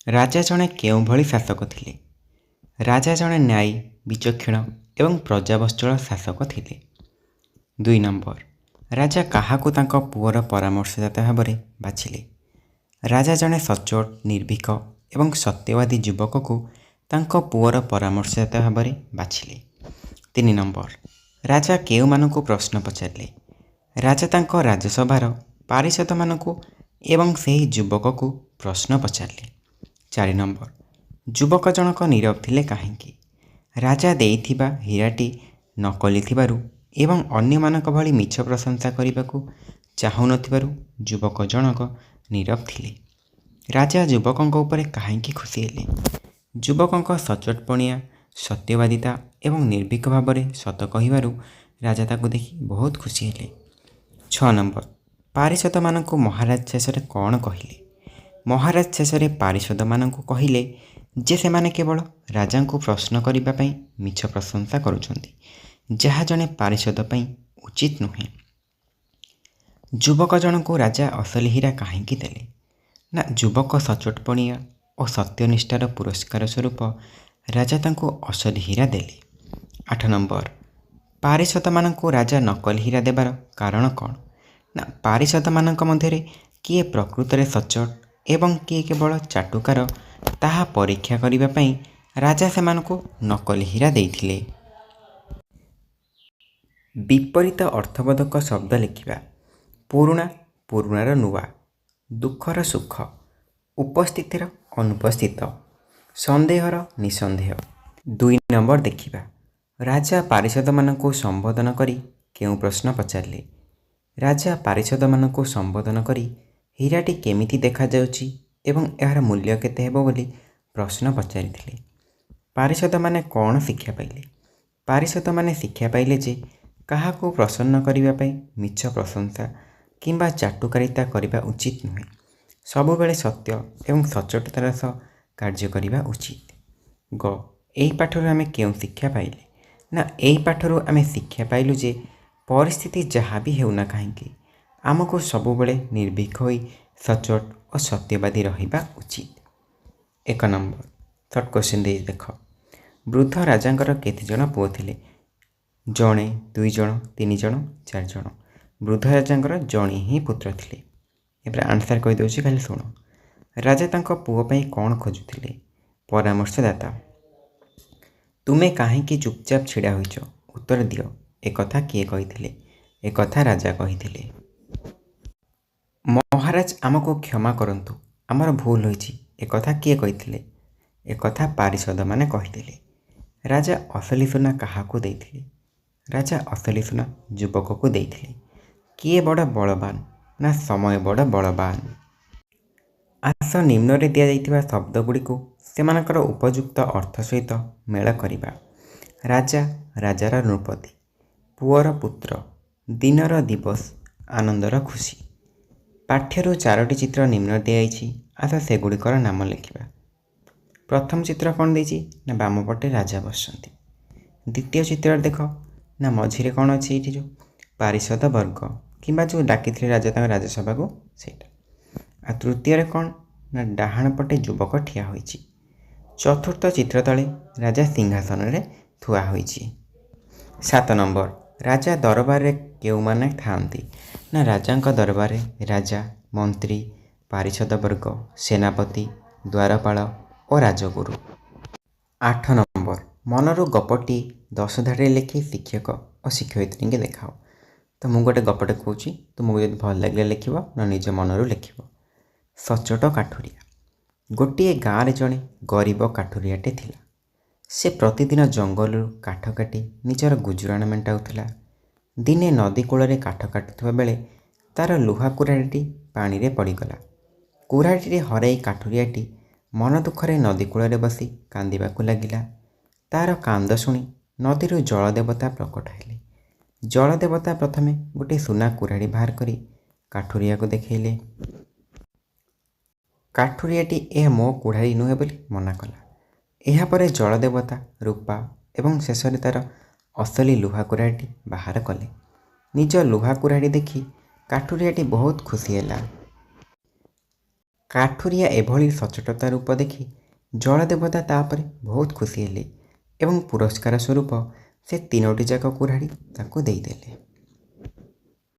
ରାଜା ଜଣେ କେଉଁଭଳି ଶାସକ ଥିଲେ? ରାଜା ଜଣେ ନ୍ୟାୟୀ, ବିଚକ୍ଷଣ ଏବଂ ପ୍ରଜାବତ୍ସଳ ଶାସକ ଥିଲେ। 2 ନମ୍ବର, ରାଜା କାହାକୁ ତାଙ୍କ ପୁଅର ପରାମର୍ଶଦାତା ଭାବରେ ବାଛିଲେ? ରାଜା ଜଣେ ସଚ୍ଚୋଟ, ନିର୍ଭୀକ ଏବଂ ସତ୍ୟବାଦୀ ଯୁବକକୁ ତାଙ୍କ ପୁଅର ପରାମର୍ଶଦାତା ଭାବରେ ବାଛିଲେ। 3 ନମ୍ବର, ରାଜା କେଉଁମାନଙ୍କୁ ପ୍ରଶ୍ନ ପଚାରିଲେ? ରାଜା ତାଙ୍କ ରାଜସଭାର ପାରିଷଦମାନଙ୍କୁ ଏବଂ ସେହି ଯୁବକକୁ ପ୍ରଶ୍ନ ପଚାରିଲେ। 4 ନମ୍ବର, ଯୁବକ ଜଣକ ନୀରବ ଥିଲେ କାହିଁକି? ରାଜା ଦେଇଥିବା ହୀରାଟି ନକଲି ଥିବାରୁ ଏବଂ ଅନ୍ୟମାନଙ୍କ ଭଳି ମିଛ ପ୍ରଶଂସା କରିବାକୁ ଚାହୁଁନଥିବାରୁ ଯୁବକ ଜଣକ ନୀରବ ଥିଲେ। ରାଜା ଯୁବକଙ୍କ ଉପରେ କାହିଁକି ଖୁସି ହେଲେ? ଯୁବକଙ୍କ ସଚ୍ଚୋଟପଣିଆ, ସତ୍ୟବାଦିତା ଏବଂ ନିର୍ଭୀକ ଭାବରେ ସତ କହିବାରୁ ରାଜା ତାକୁ ଦେଖି ବହୁତ ଖୁସି ହେଲେ। 6 ନମ୍ବର, ପାରିଷଦମାନଙ୍କୁ ମହାରାଜ ଶେଷରେ କ'ଣ କହିଲେ? ମହାରାଜ ଶେଷରେ ପାରିଷଦମାନଙ୍କୁ କହିଲେ ଯେ ସେମାନେ କେବଳ ରାଜାଙ୍କୁ ପ୍ରଶ୍ନ କରିବା ପାଇଁ ମିଛ ପ୍ରଶଂସା କରୁଛନ୍ତି, ଯାହା ଜଣେ ପାରିଷଦ ପାଇଁ ଉଚିତ ନୁହେଁ। ଯୁବକ ଜଣଙ୍କୁ ରାଜା ଅସଲି ହୀରା କାହିଁକି ଦେଲେ? ନା, ଯୁବକ ସଚ୍ଚୋଟପଣିଆ ଓ ସତ୍ୟନିଷ୍ଠାର ପୁରସ୍କାର ସ୍ୱରୂପ ରାଜା ତାଙ୍କୁ ଅସଲି ହୀରା ଦେଲେ। 8 ନମ୍ବର, ପାରିଷଦମାନଙ୍କୁ ରାଜା ନକଲି ହୀରା ଦେବାର କାରଣ କ'ଣ? ନା, ପାରିଷଦମାନଙ୍କ ମଧ୍ୟରେ କିଏ ପ୍ରକୃତରେ ସଚ୍ଚୋଟ ଏବଂ କିଏ କେବଳ ଚାଟୁକାର ତାହା ପରୀକ୍ଷା କରିବା ପାଇଁ ରାଜା ସେମାନଙ୍କୁ ନକଲି ହୀରା ଦେଇଥିଲେ। ବିପରୀତ ଅର୍ଥବୋଧକ ଶବ୍ଦ ଲେଖିବା। ପୁରୁଣା, ପୁରୁଣାର ନୂଆ, ଦୁଃଖର ସୁଖ, ଉପସ୍ଥିତିର ଅନୁପସ୍ଥିତ, ସନ୍ଦେହର ନିଃସନ୍ଦେହ। 2 ନମ୍ବର ଦେଖିବା। ରାଜା ପାରିଷଦମାନଙ୍କୁ ସମ୍ବୋଧନ କରି କେଉଁ ପ୍ରଶ୍ନ ପଚାରିଲେ? ରାଜା ପାରିଷଦମାନଙ୍କୁ ସମ୍ବୋଧନ କରି ହୀରାଟି କେମିତି ଦେଖାଯାଉଛି ଏବଂ ଏହାର ମୂଲ୍ୟ କେତେ ହେବ ବୋଲି ପ୍ରଶ୍ନ ପଚାରିଥିଲେ। ପାରିଷଦମାନେ କ'ଣ ଶିକ୍ଷା ପାଇଲେ? ପାରିଷଦମାନେ ଶିକ୍ଷା ପାଇଲେ ଯେ କାହାକୁ ପ୍ରସନ୍ନ କରିବା ପାଇଁ ମିଛ ପ୍ରଶଂସା କିମ୍ବା ଚାଟୁକାରିତା କରିବା ଉଚିତ ନୁହେଁ। ସବୁବେଳେ ସତ୍ୟ ଏବଂ ସଚ୍ଚୋଟତାର ସହ କାର୍ଯ୍ୟ କରିବା ଉଚିତ। ଏହି ପାଠରୁ ଆମେ କେଉଁ ଶିକ୍ଷା ପାଇଲେ? ନା, ଏହି ପାଠରୁ ଆମେ ଶିକ୍ଷା ପାଇଲୁ ଯେ ପରିସ୍ଥିତି ଯାହା ବି ହେଉନା କାହିଁକି ଆମକୁ ସବୁବେଳେ ନିର୍ଭୀକ ହୋଇ ସଚ୍ଚୋଟ ଓ ସତ୍ୟବାଦୀ ରହିବା ଉଚିତ। 1 ନମ୍ବର, ସର୍ଟ କ୍ୱେଶ୍ଚିନ୍ ଦେଇ ଦେଖ। ବୃଦ୍ଧ ରାଜାଙ୍କର କେତେ ଜଣ ପୁଅ ଥିଲେ? ଜଣେ, 2 ଜଣ, 3 ଜଣ, 4 ଜଣ। ବୃଦ୍ଧ ରାଜାଙ୍କର ଜଣେ ହିଁ ପୁତ୍ର ଥିଲେ। ଏପରେ ଆନ୍ସର କହିଦେଉଛି, ଖାଲି ଶୁଣ। ରାଜା ତାଙ୍କ ପୁଅ ପାଇଁ କ'ଣ ଖୋଜୁଥିଲେ? ପରାମର୍ଶଦାତା। ତୁମେ କାହିଁକି ଚୁପଚାପ ଛିଡ଼ା ହୋଇଛ? ଉତ୍ତର ଦିଅ। ଏକଥା କିଏ କହିଥିଲେ? ଏକଥା ରାଜା କହିଥିଲେ। ମହାରାଜ, ଆମକୁ କ୍ଷମା କରନ୍ତୁ, ଆମର ଭୁଲ ହୋଇଛି। ଏକଥା କିଏ କହିଥିଲେ? ଏକଥା ପାରିଷଦମାନେ କହିଥିଲେ। ରାଜା ଅସଲି ସୁନା କାହାକୁ ଦେଇଥିଲେ? ରାଜା ଅସଲି ସୁନା ଯୁବକକୁ ଦେଇଥିଲେ। କିଏ ବଡ଼ ବଳବାନ? ନା, ସମୟ ବଡ଼ ବଳବାନ। ଆସ ନିମ୍ନରେ ଦିଆଯାଇଥିବା ଶବ୍ଦଗୁଡ଼ିକୁ ସେମାନଙ୍କର ଉପଯୁକ୍ତ ଅର୍ଥ ସହିତ ମେଳ କରିବା। ରାଜା, ରାଜାର ନୃପତି, ପୁଅର ପୁତ୍ର, ଦିନର ଦିବସ, ଆନନ୍ଦର ଖୁସି। ପାଠ୍ୟରୁ 4ଟି ଚିତ୍ର ନିମ୍ନରେ ଦିଆଯାଇଛି। ଆସ ସେଗୁଡ଼ିକର ନାମ ଲେଖିବା। ପ୍ରଥମ ଚିତ୍ର କ'ଣ ଦେଇଛି? ନା, ବାମ ପଟେ ରାଜା ବସିଛନ୍ତି। ଦ୍ୱିତୀୟ ଚିତ୍ରରେ ଦେଖ, ନା ମଝିରେ କ'ଣ ଅଛି? ଏଇଠି ଯେଉଁ ପାରିଷଦ ବର୍ଗ କିମ୍ବା ଯେଉଁ ଡାକିଥିଲେ ରାଜା ତାଙ୍କ ରାଜସଭାକୁ, ସେଇଟା। ଆଉ ତୃତୀୟରେ କ'ଣ? ନା, ଡାହାଣ ପଟେ ଯୁବକ ଠିଆ ହୋଇଛି। ଚତୁର୍ଥ ଚିତ୍ର ତଳେ ରାଜା ସିଂହାସନରେ ଥୁଆ ହୋଇଛି। 7 ନମ୍ବର, ରାଜା ଦରବାରରେ କେଉଁମାନେ ଥାଆନ୍ତି? ନା, ରାଜାଙ୍କ ଦରବାରରେ ରାଜା, ମନ୍ତ୍ରୀ, ପାରିଷଦ ବର୍ଗ, ସେନାପତି, ଦ୍ୱାରପାଳ ଓ ରାଜଗୁରୁ। 8 ନମ୍ବର, ମନରୁ ଗପଟି 10 ଧାଡ଼ିରେ ଲେଖି ଶିକ୍ଷକ ଓ ଶିକ୍ଷୟିତ୍ରୀଙ୍କୁ ଦେଖାଅ। ତ ମୁଁ ଗୋଟେ ଗପଟେ କହୁଛି, ତୁମକୁ ଯଦି ଭଲ ଲାଗିଲେ ଲେଖିବ, ନା ନିଜ ମନରୁ ଲେଖିବ। ସଚ୍ଚୋଟ କାଠୁରିଆ। ଗୋଟିଏ ଗାଁରେ ଜଣେ ଗରିବ କାଠୁରିଆଟେ ଥିଲା। ସେ ପ୍ରତିଦିନ ଜଙ୍ଗଲରୁ କାଠ କାଟି ନିଜର ଗୁଜୁରାଣ ମେଣ୍ଟାଉଥିଲା। ଦିନେ ନଦୀ କୂଳରେ କାଠ କାଟୁଥିବା ବେଳେ ତା'ର ଲୁହା କୁରାଢ଼ୀଟି ପାଣିରେ ପଡ଼ିଗଲା। କୁରାଢ଼ୀଟି ହରାଇ କାଠୁରିଆଟି ମନ ଦୁଃଖରେ ନଦୀ କୂଳରେ ବସି କାନ୍ଦିବାକୁ ଲାଗିଲା। ତା'ର କାନ୍ଦ ଶୁଣି ନଦୀରୁ ଜଳଦେବତା ପ୍ରକଟ ହେଲେ। ଜଳଦେବତା ପ୍ରଥମେ ଗୋଟିଏ ସୁନା କୁରାଢ଼ୀ ବାହାର କରି କାଠୁରିଆକୁ ଦେଖାଇଲେ। କାଠୁରିଆଟି ଏହା ମୋ କୁରାଢ଼ୀ ନୁହେଁ ବୋଲି ମନା କଲା। ଏହାପରେ ଜଳଦେବତା ରୂପା ଏବଂ ଶେଷରେ ତା'ର ଅସଲି ଲୁହା କୁରାଢ଼ୀଟି ବାହାର କଲେ। ନିଜ ଲୁହା କୁରାଢ଼ୀ ଦେଖି କାଠୁରିଆଟି ବହୁତ ଖୁସି ହେଲା। କାଠୁରିଆ ଏଭଳି ସଚ୍ଚୋଟତା ରୂପ ଦେଖି ଜଳଦେବତା ତାପରେ ବହୁତ ଖୁସି ହେଲେ ଏବଂ ପୁରସ୍କାର ସ୍ୱରୂପ ସେ 3ଟି ଯାକ କୁରାଢ଼ୀ ତାକୁ ଦେଇଦେଲେ।